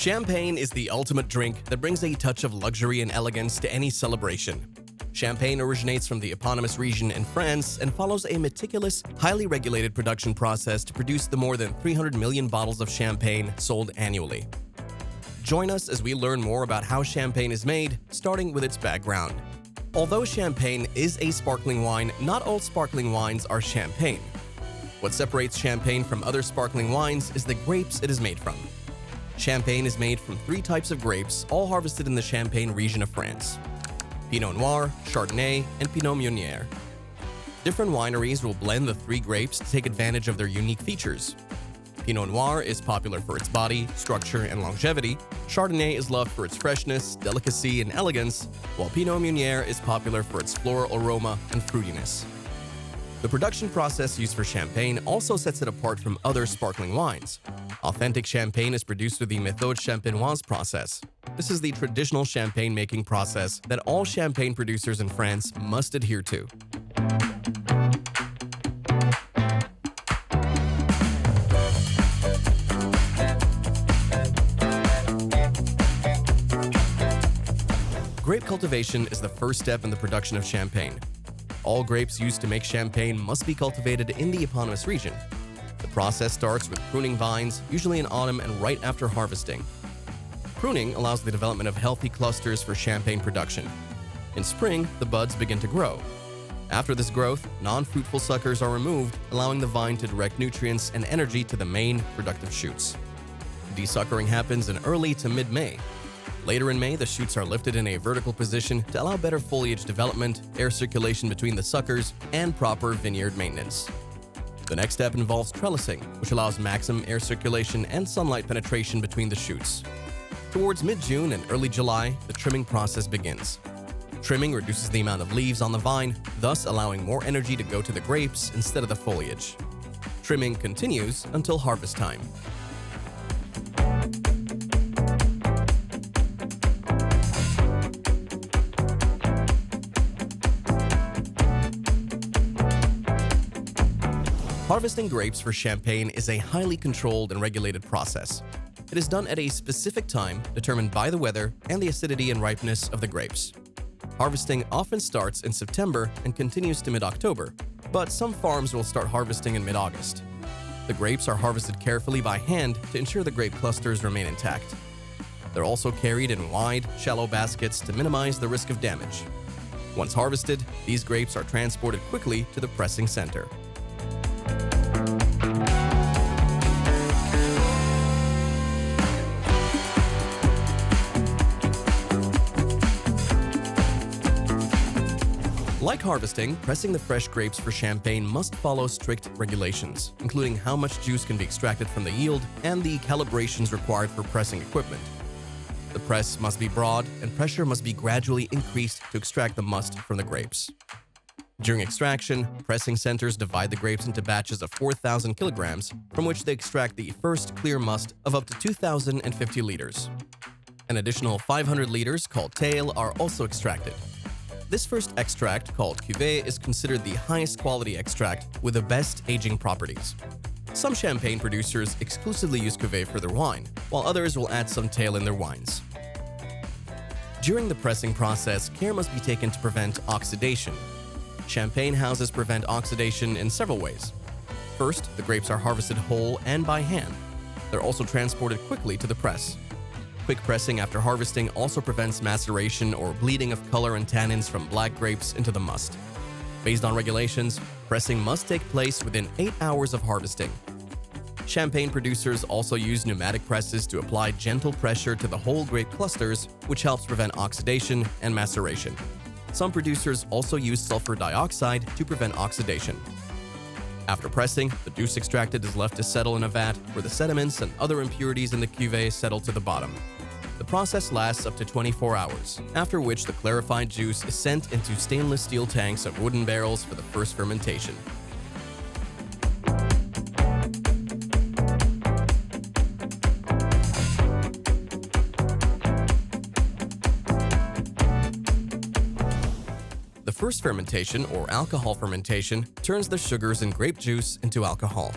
Champagne is the ultimate drink that brings a touch of luxury and elegance to any celebration. Champagne originates from the eponymous region in France and follows a meticulous, highly regulated production process to produce the more than 300 million bottles of champagne sold annually. Join us as we learn more about how champagne is made, starting with its background. Although champagne is a sparkling wine, not all sparkling wines are champagne. What separates champagne from other sparkling wines is the grapes it is made from. Champagne is made from 3 types of grapes, all harvested in the Champagne region of France: Pinot Noir, Chardonnay, and Pinot Meunier. Different wineries will blend the 3 grapes to take advantage of their unique features. Pinot Noir is popular for its body, structure, and longevity. Chardonnay is loved for its freshness, delicacy, and elegance, while Pinot Meunier is popular for its floral aroma and fruitiness. The production process used for champagne also sets it apart from other sparkling wines. Authentic champagne is produced through the méthode champenoise process. This is the traditional champagne-making process that all champagne producers in France must adhere to. Grape cultivation is the first step in the production of champagne. All grapes used to make champagne must be cultivated in the eponymous region. The process starts with pruning vines, usually in autumn and right after harvesting. Pruning allows the development of healthy clusters for champagne production. In spring, the buds begin to grow. After this growth, non-fruitful suckers are removed, allowing the vine to direct nutrients and energy to the main productive shoots. Desuckering happens in early to mid-May. Later in May, the shoots are lifted in a vertical position to allow better foliage development, air circulation between the suckers, and proper vineyard maintenance. The next step involves trellising, which allows maximum air circulation and sunlight penetration between the shoots. Towards mid-June and early July, the trimming process begins. Trimming reduces the amount of leaves on the vine, thus allowing more energy to go to the grapes instead of the foliage. Trimming continues until harvest time. Harvesting grapes for champagne is a highly controlled and regulated process. It is done at a specific time determined by the weather and the acidity and ripeness of the grapes. Harvesting often starts in September and continues to mid-October, but some farms will start harvesting in mid-August. The grapes are harvested carefully by hand to ensure the grape clusters remain intact. They're also carried in wide, shallow baskets to minimize the risk of damage. Once harvested, these grapes are transported quickly to the pressing center. Like harvesting, pressing the fresh grapes for champagne must follow strict regulations, including how much juice can be extracted from the yield and the calibrations required for pressing equipment. The press must be broad and pressure must be gradually increased to extract the must from the grapes. During extraction, pressing centers divide the grapes into batches of 4,000 kilograms, from which they extract the first clear must of up to 2,050 liters. An additional 500 liters, called tail, are also extracted. This first extract, called cuvée, is considered the highest quality extract with the best aging properties. Some champagne producers exclusively use cuvée for their wine, while others will add some tail in their wines. During the pressing process, care must be taken to prevent oxidation. Champagne houses prevent oxidation in several ways. First, the grapes are harvested whole and by hand. They're also transported quickly to the press. Quick pressing after harvesting also prevents maceration or bleeding of color and tannins from black grapes into the must. Based on regulations, pressing must take place within 8 hours of harvesting. Champagne producers also use pneumatic presses to apply gentle pressure to the whole grape clusters, which helps prevent oxidation and maceration. Some producers also use sulfur dioxide to prevent oxidation. After pressing, the juice extracted is left to settle in a vat where the sediments and other impurities in the cuvée settle to the bottom. The process lasts up to 24 hours, after which the clarified juice is sent into stainless steel tanks of wooden barrels for the first fermentation. The first fermentation, or alcohol fermentation, turns the sugars in grape juice into alcohol.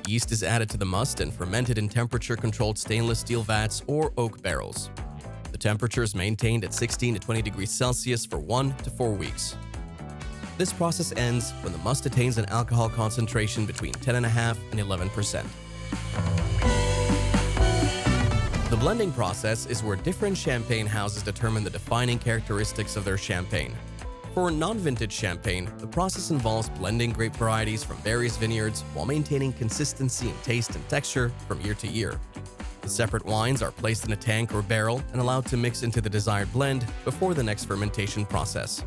Yeast is added to the must and fermented in temperature-controlled stainless steel vats or oak barrels. The temperature is maintained at 16 to 20 degrees Celsius for 1 to 4 weeks. This process ends when the must attains an alcohol concentration between 10.5% and 11%. The blending process is where different champagne houses determine the defining characteristics of their champagne. For non-vintage champagne, the process involves blending grape varieties from various vineyards while maintaining consistency in taste and texture from year to year. The separate wines are placed in a tank or barrel and allowed to mix into the desired blend before the next fermentation process.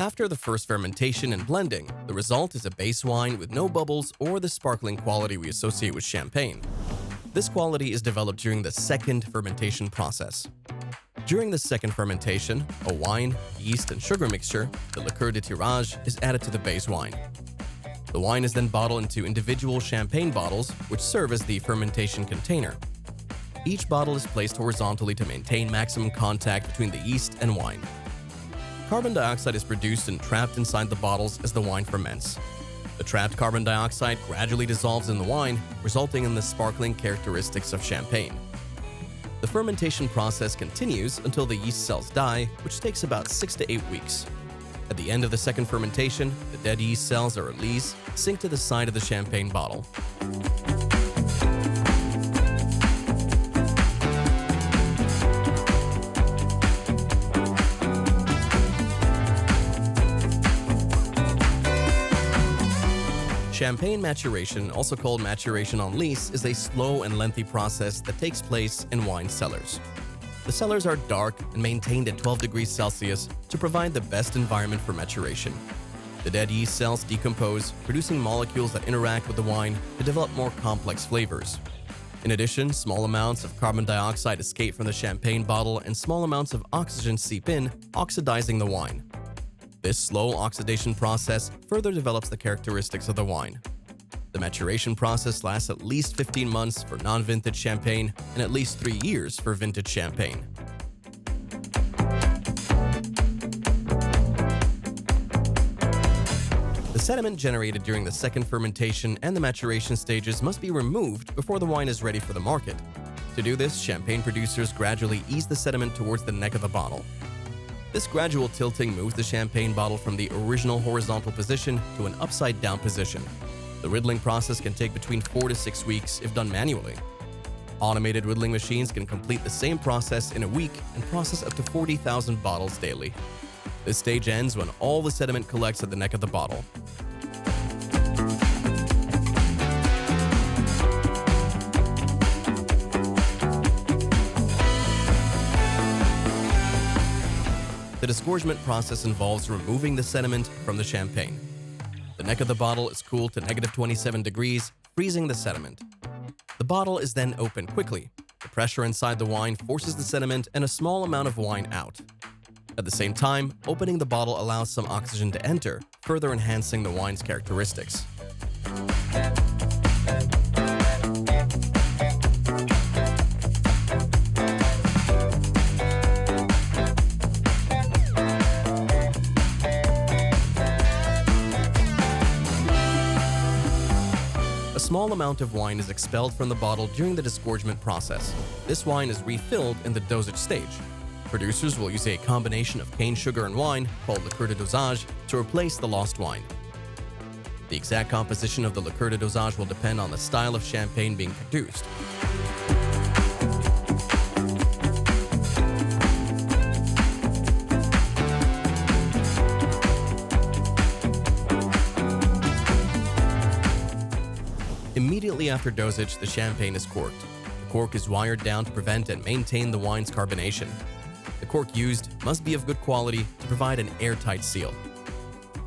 After the first fermentation and blending, the result is a base wine with no bubbles or the sparkling quality we associate with champagne. This quality is developed during the second fermentation process. During the second fermentation, a wine, yeast, and sugar mixture, the liqueur de tirage, is added to the base wine. The wine is then bottled into individual champagne bottles, which serve as the fermentation container. Each bottle is placed horizontally to maintain maximum contact between the yeast and wine. Carbon dioxide is produced and trapped inside the bottles as the wine ferments. The trapped carbon dioxide gradually dissolves in the wine, resulting in the sparkling characteristics of champagne. The fermentation process continues until the yeast cells die, which takes about 6 to 8 weeks. At the end of the second fermentation, the dead yeast cells are released, sink to the side of the champagne bottle. Champagne maturation, also called maturation on lees, is a slow and lengthy process that takes place in wine cellars. The cellars are dark and maintained at 12 degrees Celsius to provide the best environment for maturation. The dead yeast cells decompose, producing molecules that interact with the wine to develop more complex flavors. In addition, small amounts of carbon dioxide escape from the champagne bottle and small amounts of oxygen seep in, oxidizing the wine. This slow oxidation process further develops the characteristics of the wine. The maturation process lasts at least 15 months for non-vintage champagne and at least 3 years for vintage champagne. The sediment generated during the second fermentation and the maturation stages must be removed before the wine is ready for the market. To do this, champagne producers gradually ease the sediment towards the neck of the bottle. This gradual tilting moves the champagne bottle from the original horizontal position to an upside-down position. The riddling process can take between 4 to 6 weeks if done manually. Automated riddling machines can complete the same process in a week and process up to 40,000 bottles daily. This stage ends when all the sediment collects at the neck of the bottle. The disgorgement process involves removing the sediment from the champagne. The neck of the bottle is cooled to -27 degrees, freezing the sediment. The bottle is then opened quickly. The pressure inside the wine forces the sediment and a small amount of wine out. At the same time, opening the bottle allows some oxygen to enter, further enhancing the wine's characteristics. A small amount of wine is expelled from the bottle during the disgorgement process. This wine is refilled in the dosage stage. Producers will use a combination of cane sugar and wine, called liqueur de dosage, to replace the lost wine. The exact composition of the liqueur de dosage will depend on the style of champagne being produced. Immediately after dosage, the champagne is corked. The cork is wired down to prevent and maintain the wine's carbonation. The cork used must be of good quality to provide an airtight seal.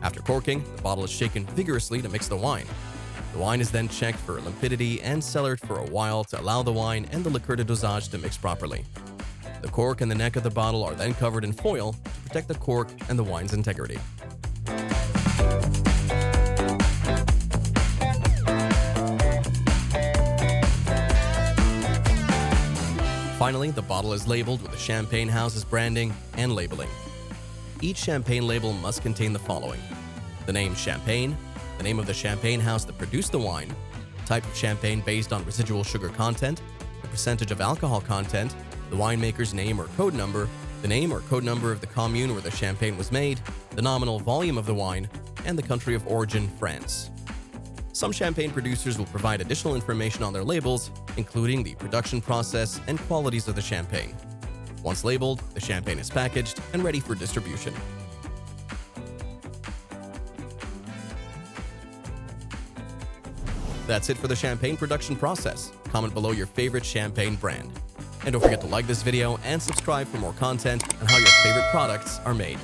After corking, the bottle is shaken vigorously to mix the wine. The wine is then checked for limpidity and cellared for a while to allow the wine and the liqueur de dosage to mix properly. The cork and the neck of the bottle are then covered in foil to protect the cork and the wine's integrity. Finally, the bottle is labeled with the champagne house's branding and labeling. Each champagne label must contain the following: the name champagne, the name of the champagne house that produced the wine, type of champagne based on residual sugar content, the percentage of alcohol content, the winemaker's name or code number, the name or code number of the commune where the champagne was made, the nominal volume of the wine, and the country of origin, France. Some champagne producers will provide additional information on their labels, including the production process and qualities of the champagne. Once labeled, the champagne is packaged and ready for distribution. That's it for the champagne production process. Comment below your favorite champagne brand. And don't forget to like this video and subscribe for more content on how your favorite products are made.